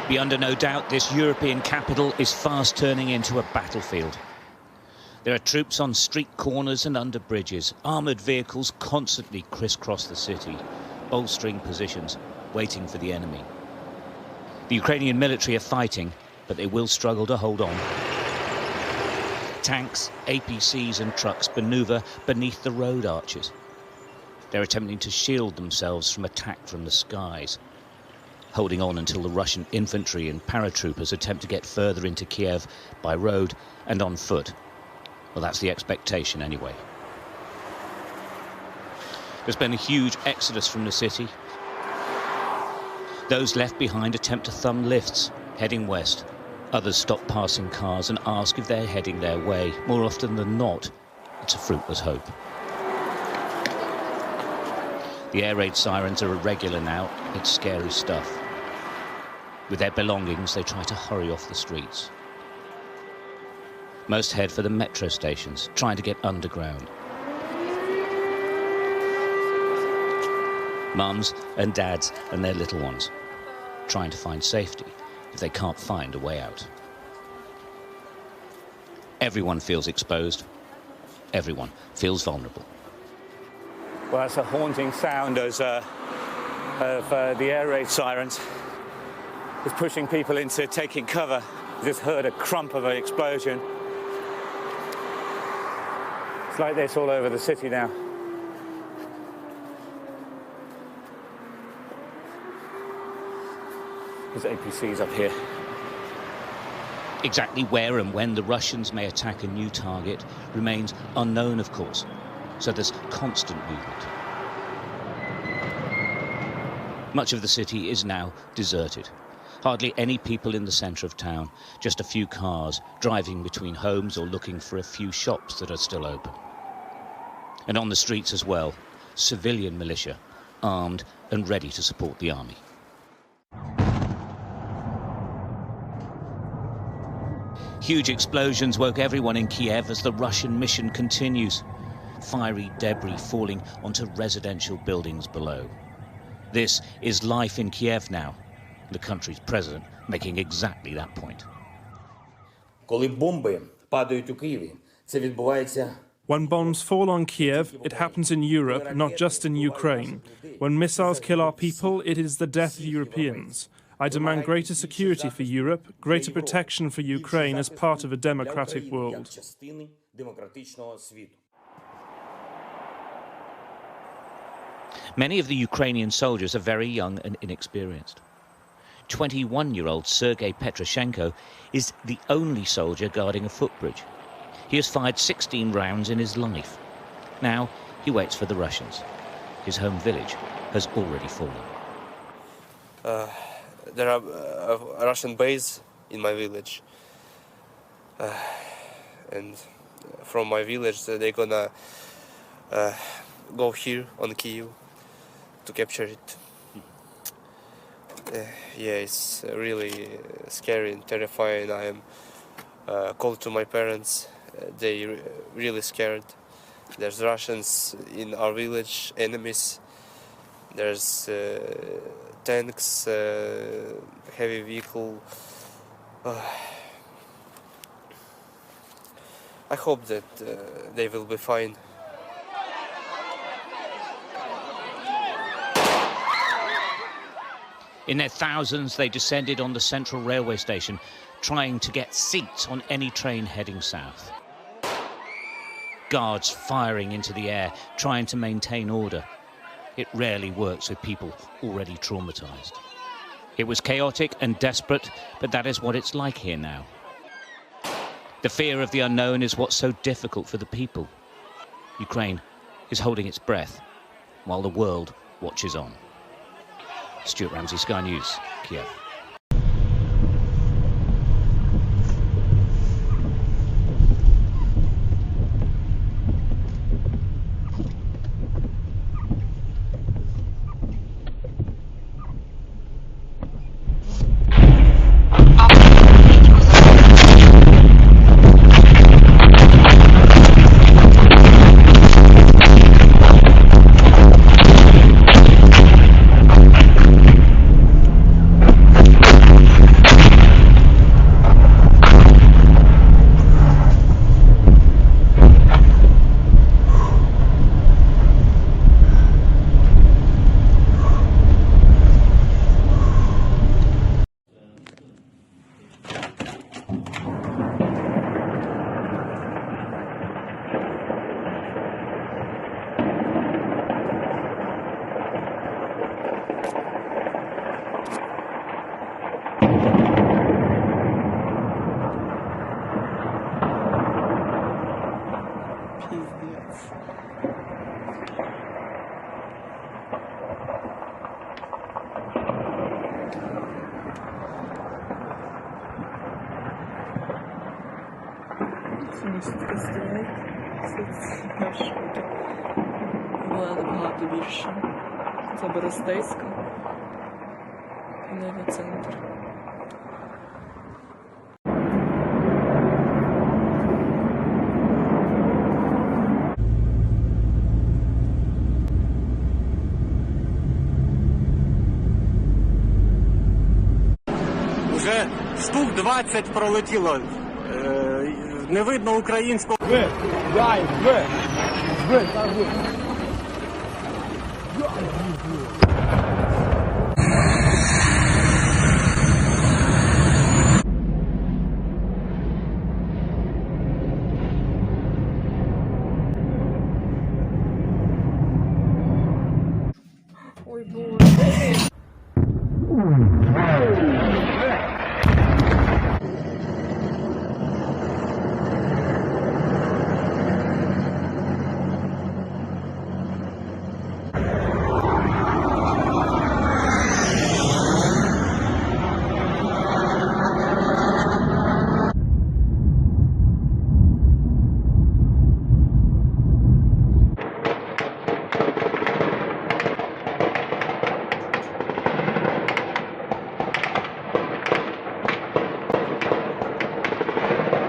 Be under no doubt, this European capital is fast turning into a battlefield. There are troops on street corners and under bridges. Armoured vehicles constantly crisscross the city, bolstering positions, waiting for the enemy. The Ukrainian military are fighting, but they will struggle to hold on. Tanks, APCs and trucks manoeuvre beneath the road arches. They're attempting to shield themselves from attack from the skies, holding on until the Russian infantry and paratroopers attempt to get further into Kyiv by road and on foot. Well, that's the expectation anyway. There's been a huge exodus from the city. Those left behind attempt to thumb lifts, heading west. Others stop passing cars and ask if they're heading their way. More often than not, it's a fruitless hope. The air raid sirens are irregular now. It's scary stuff. With their belongings, they try to hurry off the streets. Most head for the metro stations, trying to get underground. Mums and dads and their little ones, trying to find safety if they can't find a way out. Everyone feels exposed. Everyone feels vulnerable. Well, that's a haunting sound of the air raid sirens. It's pushing people into taking cover. You just heard a crump of an explosion. It's like this all over the city now. There's APCs up here. Exactly where and when the Russians may attack a new target remains unknown, of course, so there's constant movement. Much of the city is now deserted. Hardly any people in the centre of town, just a few cars driving between homes or looking for a few shops that are still open. And on the streets as well, civilian militia, armed and ready to support the army. Huge explosions woke everyone in Kyiv as the Russian mission continues. Fiery debris falling onto residential buildings below. This is life in Kyiv now. The country's president making exactly that point. Коли бомби падають у Києві, це відбувається. When bombs fall on Kiev, it happens in Europe, not just in Ukraine. When missiles kill our people, it is the death of Europeans. I demand greater security for Europe, greater protection for Ukraine as part of a democratic world. Many of the Ukrainian soldiers are very young and inexperienced. 21-year-old Sergei Petroshenko is the only soldier guarding a footbridge. He has fired 16 rounds in his life. Now he waits for the Russians. His home village has already fallen. There are a Russian base in my village. And from my village they're gonna go here on Kyiv to capture it. Yeah, it's really scary and terrifying. I am called to my parents. They really scared. There's Russians in our village, enemies. There's tanks, heavy vehicle. I hope that they will be fine. In their thousands, they descended on the central railway station, trying to get seats on any train heading south. Guards firing into the air, trying to maintain order. It rarely works with people already traumatized. It was chaotic and desperate, but that is what it's like here now. The fear of the unknown is what's so difficult for the people. Ukraine is holding its breath, while the world watches on. Stuart Ramsay, Sky News, Kyiv. теж була набагато більше. Це Берестейська, Києві центр. Вже штук 20 пролетіло. Не видно українського. Ви,